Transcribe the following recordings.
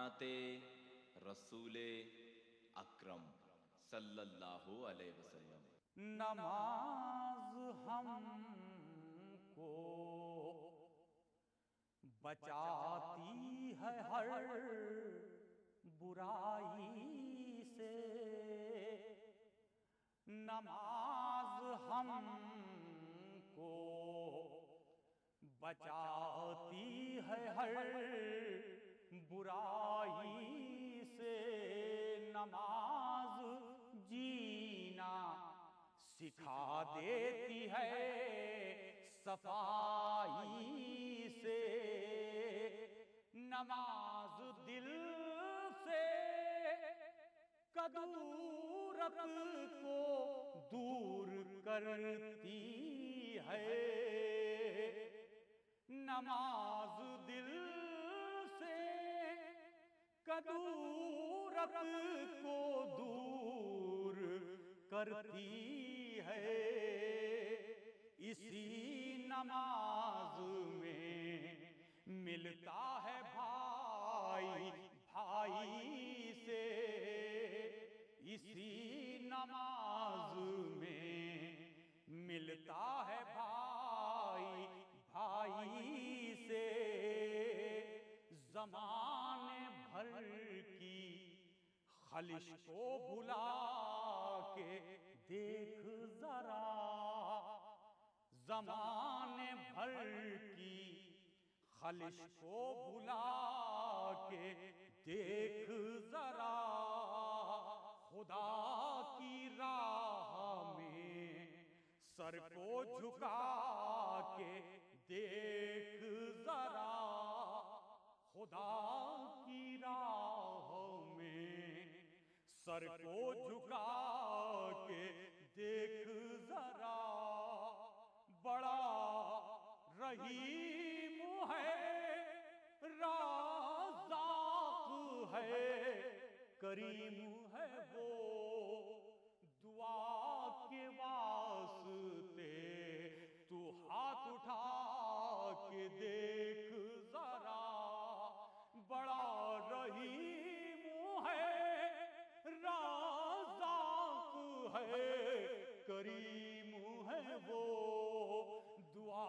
नाते रसूले अकरम सल्लल्लाहु अलैहि वसल्लम। नमाज हमको बचाती है हर बुराई से, नमाज हमको बचाती है हर बुराई से, नमाज जीना सिखा देती है सफाई से, नमाज दिल से कदूरत को दूर करती है, नमाज दिल से कदूरत को दूर करती है। इसी नमाज में मिलता है भाई भाई से, इसी नमाज में मिलता है भाई भाई से। ज़माने भर की खलिश को भुला के देख जरा, ज़माने भर की खलिश को भुला के देख जरा, खुदा की राह में सर को झुका के देख जरा, खुदा की राह में सर को झुका के देख जरा, बड़ा रहीम है राज़ाक़ है करीम है वो, दुआ के वास्ते तू हाथ उठा के देख जरा, बड़ा रहीम है राज़ाक़ है करीम है वो, दुआ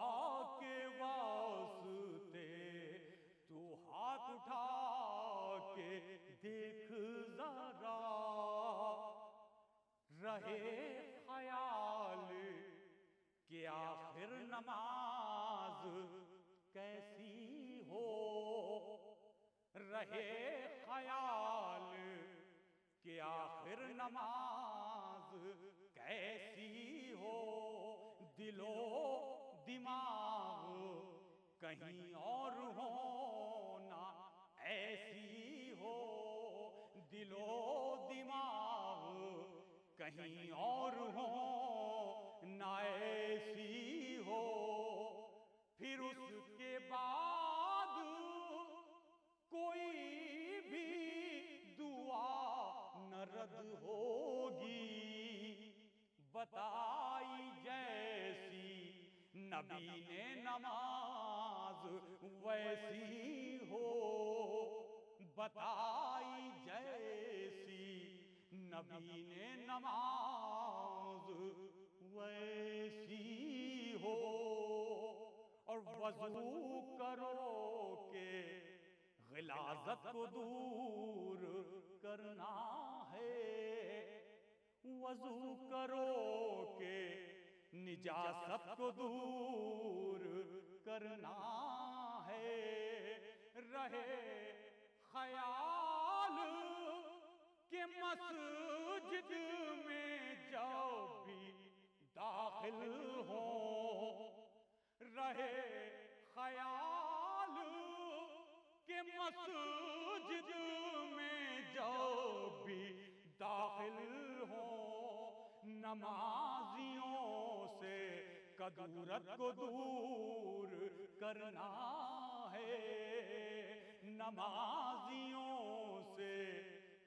के वास्ते तू हाथ उठा के देख जरा। रहे ख्याल कि आखिर नमाज कैसी हो, रहे ख्याल कि आखिर नमाज कैसी हो, दिलो दिमाग कहीं और हो ना ऐसी हो, दिलो दिमाग कहीं और हो ना ऐसी हो, फिर उसके बाद कोई भी दुआ न रद्द होगी, बताई जैसी नबी ने नमाज वैसी हो, बताई जैसी नबी ने नमाज वैसी हो। और वज़ू करो के ग़िलाज़त को दूर करना है, वज़ू करो के निजासत को दूर करना है, रहे ख्याल के मस्जिद में जाओ भी दाखिल हो, रहे ख्याल के मस्जिद में जाओ भी दाखिल हो, नमाजियों से कदूरत को दूर करना है, नमाजियों से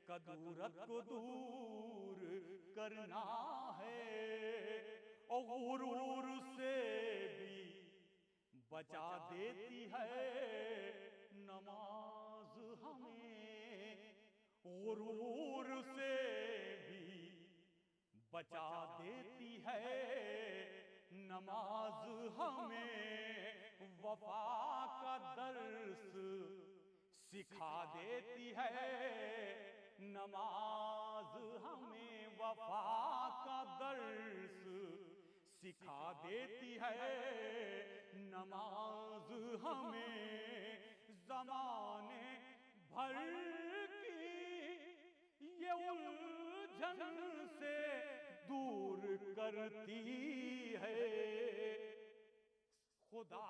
कदूरत को दूर करना है। और गुरूर से भी बचा देती है नमाज हमें। गुरूर से भी बचा देती है नमाज हमें, वफा का दर्स सिखा देती है नमाज हमें, वफा का दर्स सिखा देती है नमाज हमें। ज़माने भर की ये उलझन से दूर करती है, खुदा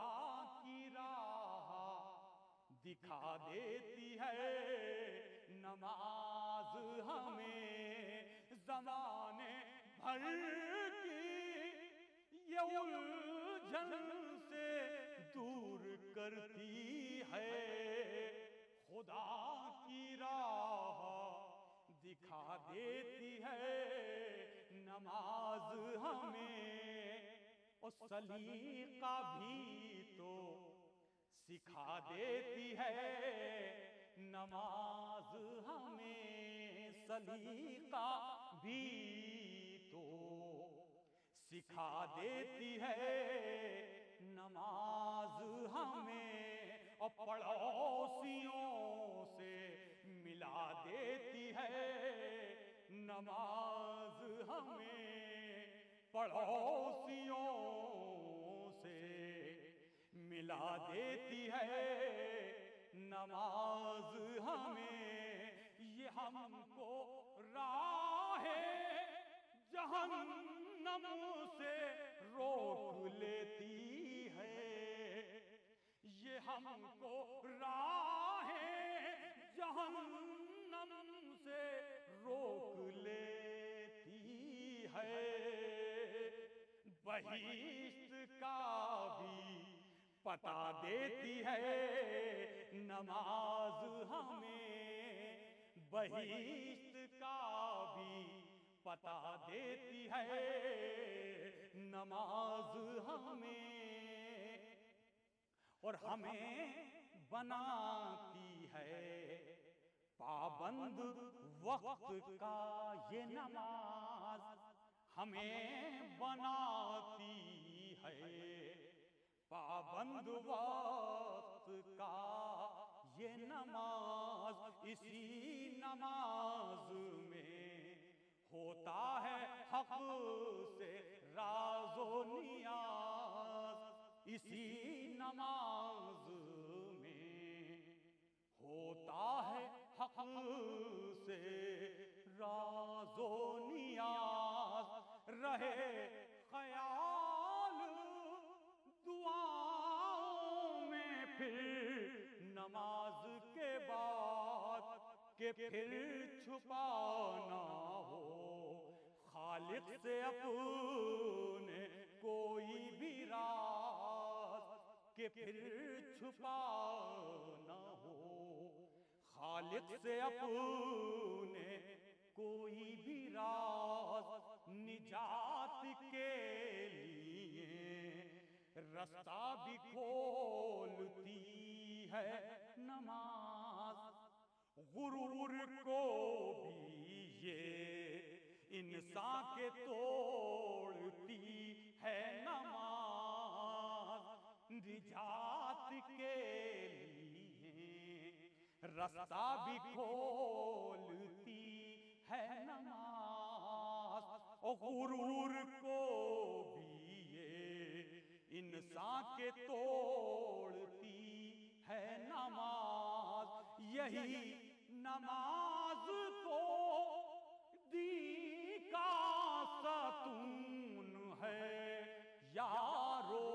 की राह दिखा देती है नमाज हमें। ज़माने भर की ये उलझन से दूर करती है, खुदा की राह दिखा देती है नमाज हमें। और सलीका भी तो सिखा देती है नमाज हमें, सलीका भी तो सिखा देती है नमाज हमें। और पड़ोसियों से मिला देती है नमाज हमें, पड़ोसियों से मिला देती है नमाज हमें। ये हमको राहे जहन्नम से रोक लेती है, ये हमको राहे जहन्नम से रोक लेती है। बहिश्त का भी पता देती है नमाज हमें, बहिश्त का भी पता देती है नमाज हमें। और हमें बनाती है पाबंद वक्त का ये नमाज, हमें बनाती है पाबंद वक्त का ये नमाज। इसी नमाज में होता है हक से राज़ो नियाज, इसी नमाज में होता है हक से राज़ो नियाज। रहे ख्याल दुआओं में फिर नमाज के बाद के फिर छुपाना हो खालिक से अपने कोई भी राज, के फिर छुपाना हो खालिक से अपने कोई भी राज। निजात के लिए रास्ता भी खोलती है नमाज, गुरूर को भी ये इंसान के तोड़ती है नमाज। निजात के लिए रास्ता भी खोलती है नमाज, और गुरूर को भी ये इंसान के तोड़ती है नमाज। यही नमाज तो दी का सतून है यारो,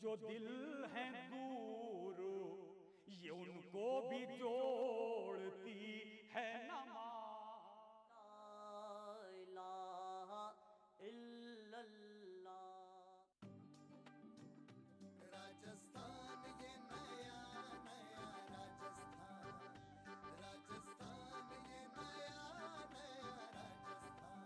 जो दिल है दूर ये उनको भी जोड़ती है नमाज। राजस्थान ये नया नया राजस्थान, राजस्थान ये नया नया राजस्थान।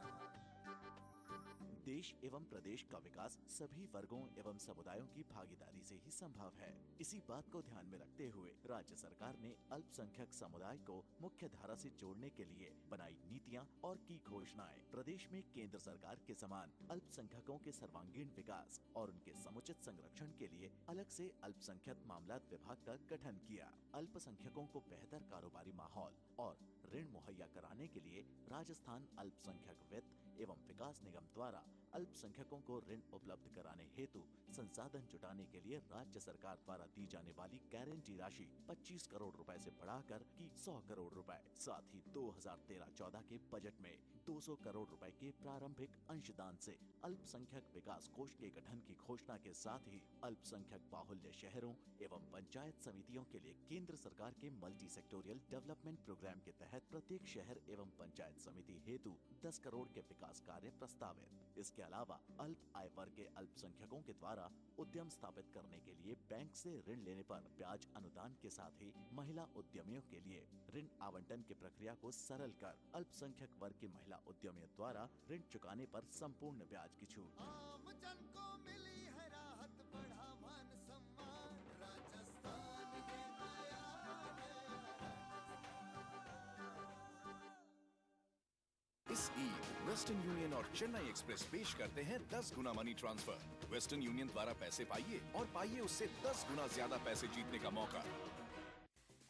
देश एवं प्रदेश का विकास सभी वर्गों एवं समुदायों की भागीदारी से ही संभव है। इसी बात को ध्यान में रखते हुए राज्य सरकार ने अल्पसंख्यक समुदाय को मुख्य धारा से जोड़ने के लिए बनाई नीतियां और की घोषणाएं। प्रदेश में केंद्र सरकार के समान अल्पसंख्यकों के सर्वांगीण विकास और उनके समुचित संरक्षण के लिए अलग से अल्पसंख्यक मामलात विभाग का गठन किया। अल्पसंख्यकों को बेहतर कारोबारी माहौल और ऋण मुहैया कराने के लिए राजस्थान अल्पसंख्यक वित्त एवं विकास निगम द्वारा अल्पसंख्यकों को ऋण उपलब्ध कराने हेतु संसाधन जुटाने के लिए राज्य सरकार द्वारा दी जाने वाली गारंटी राशि 25 करोड़ रुपए से बढ़ाकर की 100 करोड़ रुपए। साथ ही 2013-14 के बजट में 200 करोड़ रुपए के प्रारंभिक अंशदान से अल्पसंख्यक विकास कोष के गठन की घोषणा के साथ ही अल्पसंख्यक बाहुल्य शहरों एवं पंचायत समितियों के लिए केंद्र सरकार के मल्टी सेक्टोरियल डेवलपमेंट प्रोग्राम के तहत प्रत्येक शहर एवं पंचायत समिति हेतु 10 करोड़ के विकास कार्य प्रस्तावित। इसके अलावा अल्प आय वर्ग के अल्पसंख्यकों के द्वारा उद्यम स्थापित करने के लिए बैंक से ऋण लेने पर ब्याज अनुदान के साथ ही महिला उद्यमियों के लिए ऋण आवंटन की प्रक्रिया को सरल कर अल्पसंख्यक वर्ग की महिला उद्यमियों द्वारा ऋण चुकाने पर संपूर्ण ब्याज की छूट। आम जन को मिली है राहत, बढ़ा मान सम्मान। राजस्थान ये नया इस ईद वेस्टर्न यूनियन और चेन्नई एक्सप्रेस पेश करते हैं 10 गुना मनी ट्रांसफर। वेस्टर्न यूनियन द्वारा पैसे पाइए और पाइए उससे 10 गुना ज्यादा पैसे जीतने का मौका।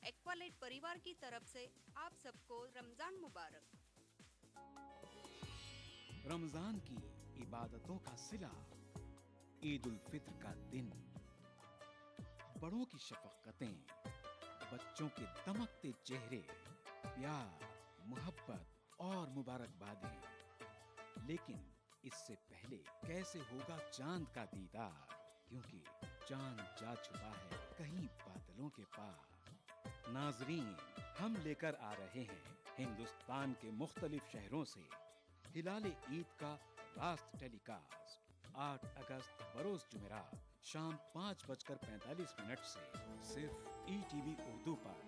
एक्वालाइट परिवार की तरफ से आप सबको रमजान मुबारक। रमजान की इबादतों का सिला, ईद उल फित्र का दिन, बड़ों की शफकतें, बच्चों के दमकते चेहरे, प्यार, मोहब्बत और मुबारकबादें। लेकिन इससे पहले कैसे होगा चांद का दीदार, क्योंकि चांद जा छुपा है कहीं बादलों के पार। नाजरीन, हम लेकर आ रहे हैं हिंदुस्तान के मुख्तलिफ शहरों से हिलाले ईद का रास्त टेलीकास्ट 8 अगस्त बरोज जुमेरात शाम 5:45 से सिर्फ ETV उर्दू पर।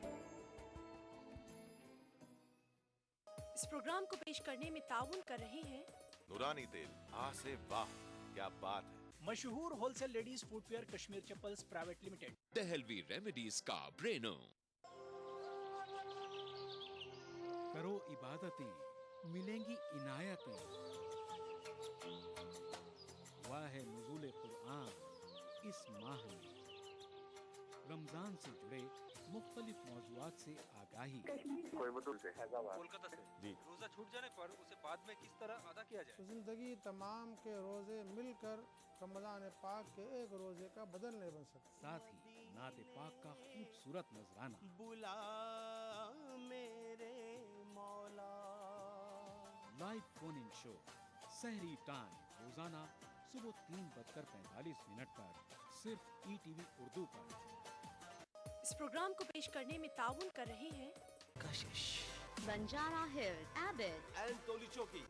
इस प्रोग्राम को पेश करने में ताउन कर रहे हैं नूरानी तेल, आ से वाह, क्या बात है। मशहूर wholesale ladies footwear Kashmir chappals private limited. Dehlvi remedies का ब्रेनो। करो इबादतें, मिलेंगी इनायतें। हुआ है नुज़ूल कुरान इस माह में। रमजान से जुड़े मुख्तलिफ मौज़ूआत से आगाही। कोयम्बटूर से, कोलकाता से जी। रोजा छूट जाने पर उसे बाद में किस तरह अदा किया जाए? जिंदगी तमाम के रोजे मिलकर रमजान पाक के एक रोजे का बदल नहीं बन सकते। साथ ही नाते पाक का खूबसूरत नजराना। बुला मेरे मौला। लाइव फोन इन शो सहरी टाइम रोजाना सुबह 3:45 पर सिर्फ ETV उर्दू पर। इस प्रोग्राम को पेश करने में ताउन कर रहे हैं कशिश, बंजारा हिल्स, एबिड एंड टोली चौकी,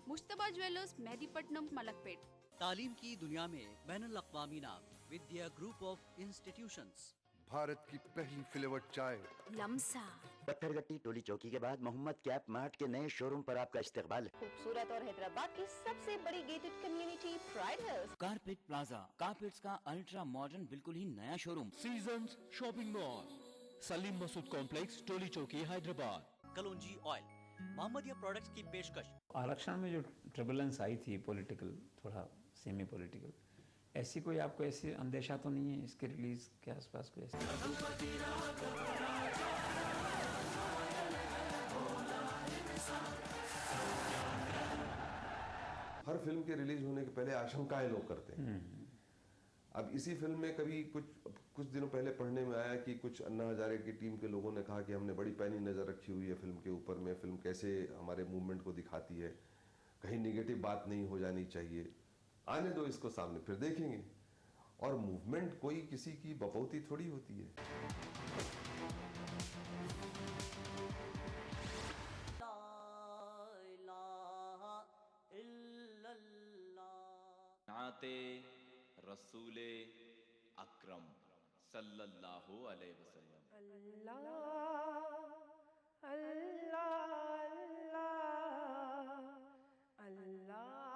मुश्तबा ज्वेलर्स, मेहदीपट्टनम, मलकपेट। तालीम की दुनिया में बैनुल अक़वामी नाम विद्या ग्रुप ऑफ इंस्टीट्यूशंस। भारत की पहली फ्लेवर्ड चाय लम्सा। पत्थरगट्टी टोली चौकी के बाद मोहम्मद कैप मार्ट के नए शोरूम पर आपका इस्तकबाल है। खूबसूरत और हैदराबाद की सबसे बड़ी gated community Pride House. Carpet plaza, carpets का अल्ट्रा मॉडर्न बिल्कुल ही नया showroom. Seasons shopping mall, Salim Masood complex, Toli Chowki, Hyderabad. Kalonji oil, Mohammadia products की पेशकश। आरक्षण में जो ट्रबुलेंस आई थी पॉलिटिकल, थोड़ा सेमी पॉलिटिकल, ऐसी कोई आपको ऐसी अंदेशा तो नहीं है इसके रिलीज के आसपास कोई ऐसी? हर फिल्म के रिलीज होने के पहले आशंकाएं लोग करते हैं। अब इसी फिल्म में कभी कुछ दिनों पहले पढ़ने में आया कि कुछ अन्ना हजारे की टीम के लोगों ने कहा कि हमने बड़ी पैनी नजर रखी हुई है फिल्म के ऊपर में, फिल्म कैसे हमारे मूवमेंट को दिखाती है, कहीं निगेटिव बात नहीं हो जानी चाहिए, आने दो इसको सामने फिर देखेंगे। और मूवमेंट कोई किसी की बपौती थोड़ी होती है। नाते रसूले अकरम सल्लल्लाहु अलैहि वसल्लम। अल्लाह अल्लाह अल्लाह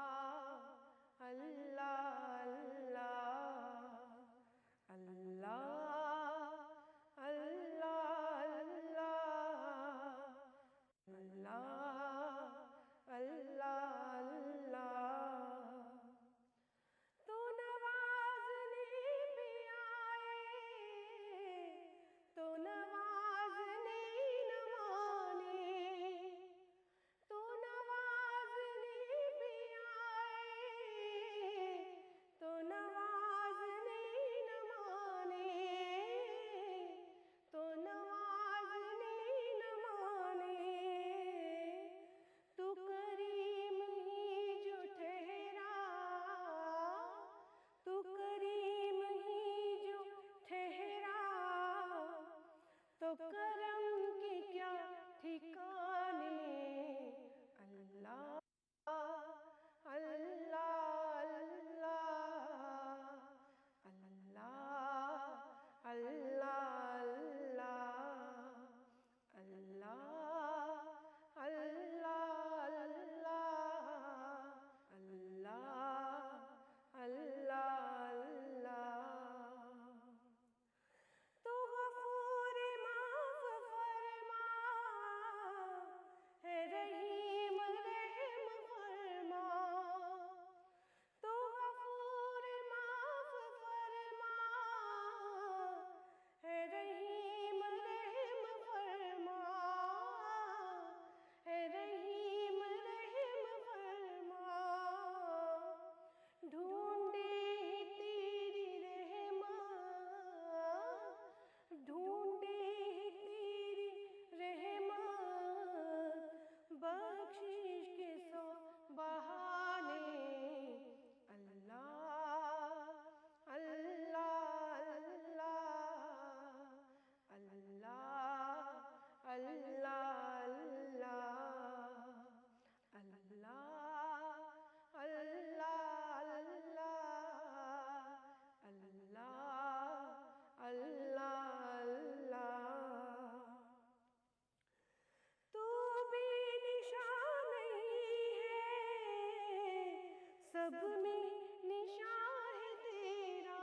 सब में निशान है तेरा,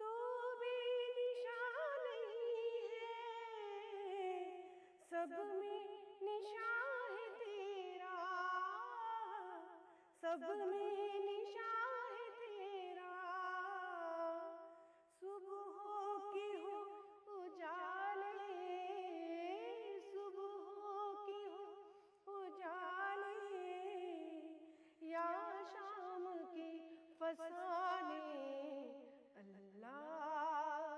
तू भी निशान नहीं है, सब में निशान है तेरा, सब में निशान है तेरा, सुबह की हो उजाले, सुबह की हो उजाले, या शाम की फसाने, अल्लाह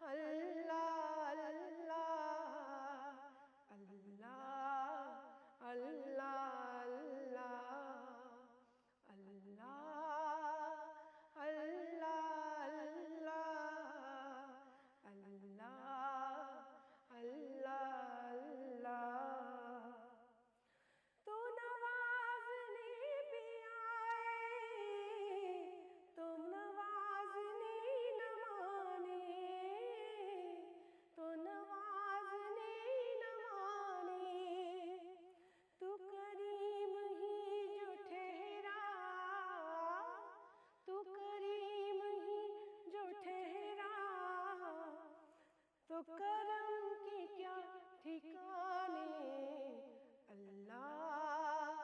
अल्लाह अल्लाह अल्लाह अल्लाह अल्लाह अल्लाह अल्लाह अल्लाह अल्लाह। तो नवाज़ने भी आए, तुम नवाज़ने न माने, तो नवाज़ने न माने, तू करीम ही जो ठहरा, तू करीम ही जो ठहरा, तो करम के क्या ठिकाने, अल्लाह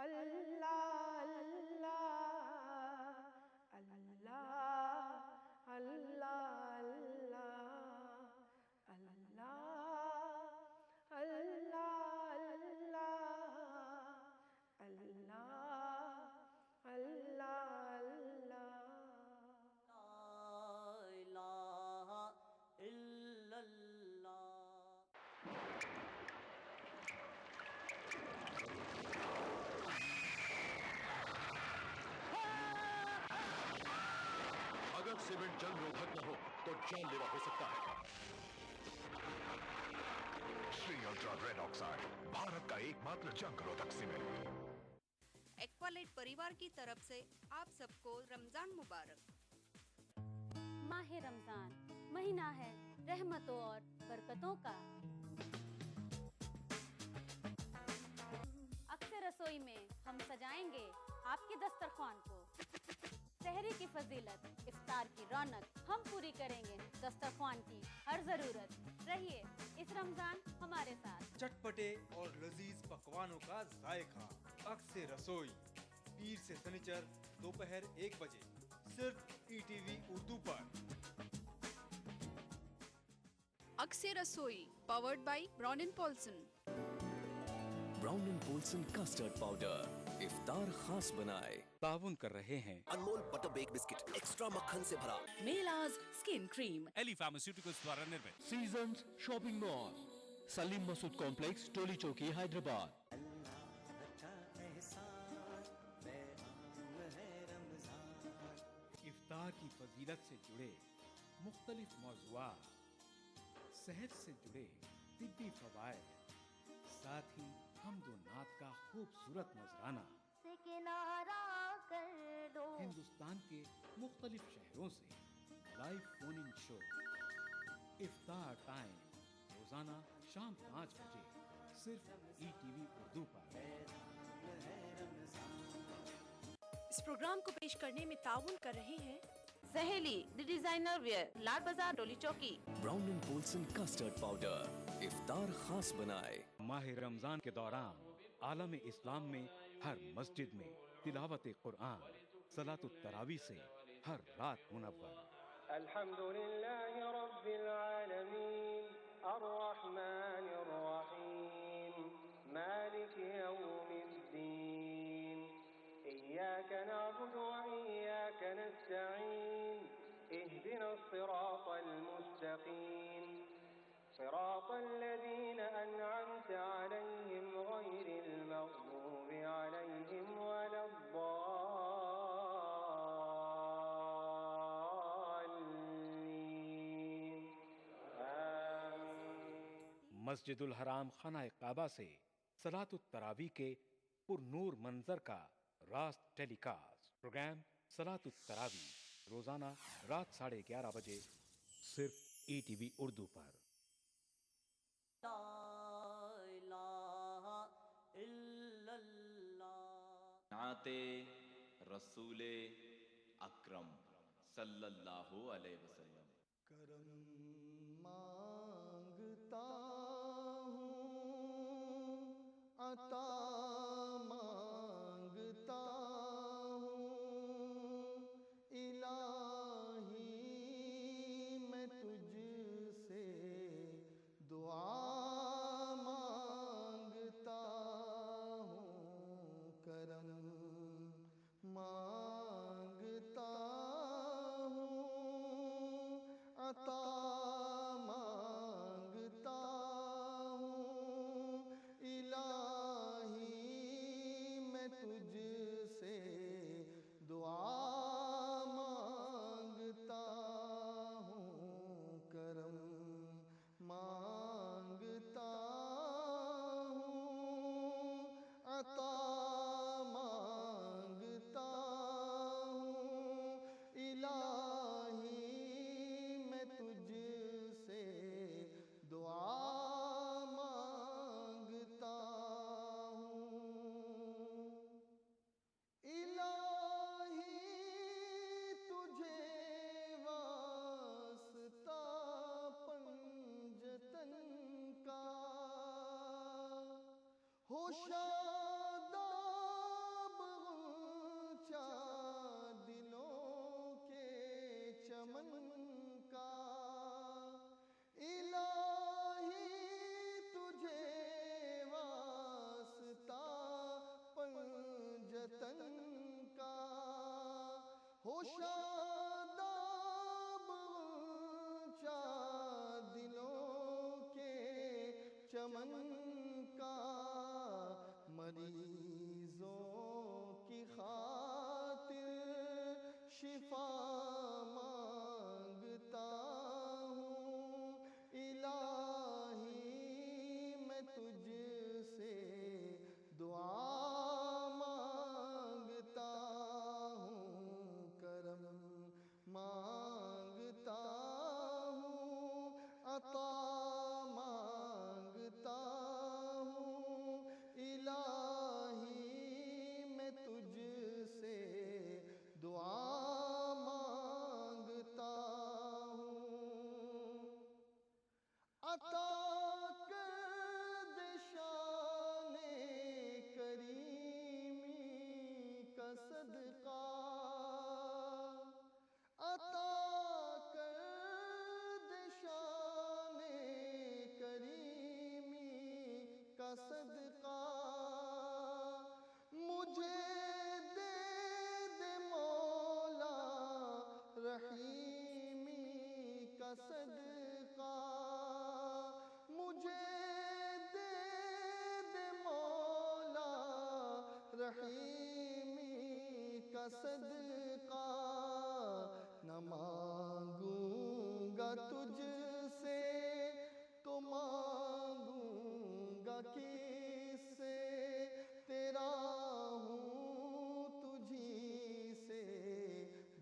अल्लाह अल्लाह अल्लाह अल्लाह अल्लाह अल्लाह अल्लाह अल्लाह अगर सीमेंट जंग रोधक न हो तो जानलेवा हो सकता है। Shri ultra red oxide, Bharat का एकमात्र जंग रोधक सीमेंट। एक्वालाइट परिवार की तरफ से आप सबको रमजान मुबारक। माह रमजान महीना है रहमतों और बरकतों का। अक्सर रसोई में हम सजाएंगे आपके दस्तरखान को। सहरी की फजीलत, इफ्तार की रौनक, हम पूरी करेंगे दस्तरखान की हर जरूरत। रहिए इस रमजान हमारे साथ। चटपटे और लजीज पकवानों का जायका, अक्सर रसोई, पीर से शनिचर दोपहर 1 बजे सिर्फ ईटीवी उर्दू पर। अक्सर रसोई powered by Brown and Polson. Brown and Polson custard powder इफ्तार खास बनाए। ताउन कर रहे हैं Anmol butter bake biscuit extra मक्खन से भरा। मेलाज स्किन क्रीम एली फार्मास्यूटिकल्स द्वारा निर्मित। Seasons shopping mall, Salim Masood complex, Toli Chowki, Hyderabad. इफ्तार की फजीलत से जुड़े मुख्तलिफ मौज़ूआत, सेहत से जुड़े तिब्बी फवायद, साथ ही हमदो नात का खूबसूरत नजराना से किनारा कर दो। हिंदुस्तान के मुख्तलिफ शहरों से लाइव फोन इन शो, इफ्तार टाइम, रोजाना शाम 5 बजे सिर्फ ईटीवी उर्दू पर। इस प्रोग्राम को पेश करने में ताउन कर रहे हैं सहेली the designer wear, Lal Bazar, Toli Chowki. Brown and Polson custard powder इफ्तार खास बनाए। माह रमजान के दौरान आलम इस्लाम में हर मस्जिद में तिलावत कुरान, सलातुत तरावी से हर रात मुनव्वर। अल्हम्दुलिल्लाहि रब्बिल आलमीन, अर्रहमानिर रहीम, मालिकि यौमिद्दीन, इय्याका नअबुदु व इय्याका नस्तईन, इहदिनस सिरातल मुस्तकीम, सिरातल लज़ीना अनअमता अलैहिम गैरिल मग़दूबि अलैहिम वलद्दाल्लीन। मस्जिदुल हराम खाना काबा से सलातुत तरावी के पुरनूर मंजर का रास्त टेलीकास्ट। प्रोग्राम सलातुत तरावी रोजाना रात 11:30 बजे सिर्फ ईटीवी उर्दू पर। नाते रसूले अकरम सल्लल्लाहु अलैहि वसल्लम। करम मांगता हूँ, अता मांगता हूँ, इलाही मैं तुझसे दुआ मांगता हूँ। करम मांगता हूँ, अता मांगता हूँ, इलाही मैं तुझसे दुआ मांगता हूँ। करम मांगता हूँ, अता मांगता हूँ, इलाही मैं तुझसे दुआ मांगता हूँ। इलाही तुझे वास्ता पंजतन का, हो शादाब ऊंचा दिलों के चमन का। इलाही तुझे वास्ता पंजतन का, हो शादाब ऊंचा दिलों के चमन का। मरीजों की खातिर शिफा मांगता हूँ, इलाही मैं तुझसे दुआ मांगता हूँ। करम मांगता हूँ, अता मांगता हूँ, इलाही मैं तुझसे दुआ मांगता हूँ। अता कर दे शाने करीमी का सदका, अता कर दे शाने करीमी का सदका। मुझे दे दे मौला रहीमी का सदका। मुझे दे दे मौला रहीमी का सदका। न मांगूंगा तुझसे तो मांगूंगा किससे, तेरा हूँ तुझी से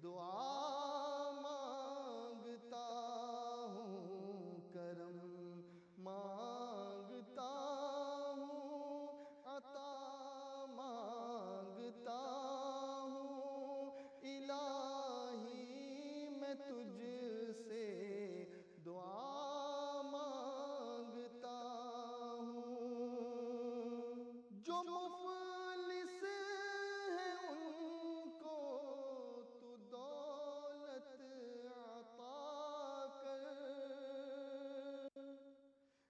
दुआ मांगता हूँ। करम मांगता हूँ, अता मांगता हूँ, इलाही मैं तुझसे दुआ मांगता हूँ। जो मुफलिस है उनको तू दौलत अता कर,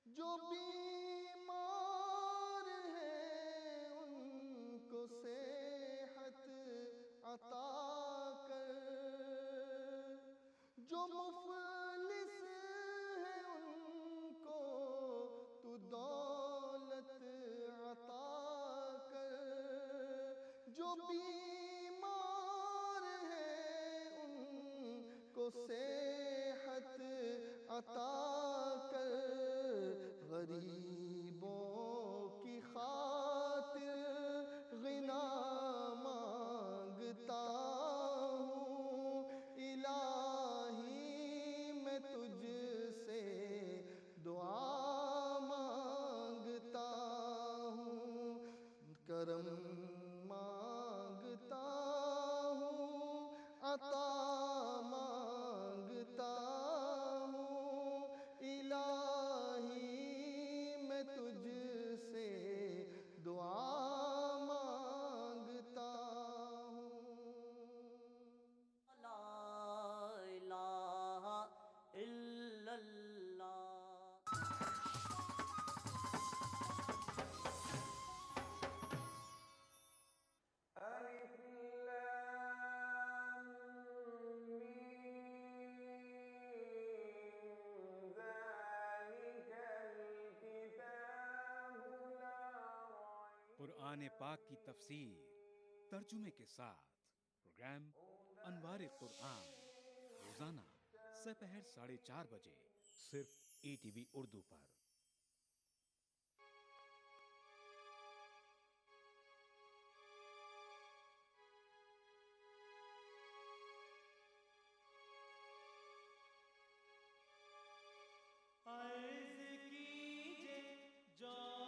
जो बीमार है उनको सेहत अता कर, जो मुफलिस है उनको तू दौलत अता कर, जो बीमार है उनको सेहत अता कर। गरीबों की खातिर गिना मांगता हूँ, इलाही मैं तुझसे दुआ मांगता हूँ। करम मांग कुरान पाक की तफसीर तर्जुमे के साथ प्रोग्राम अनवार कुरान रोजाना दोपहर 4:30 बजे सिर्फ ETV उर्दू पर।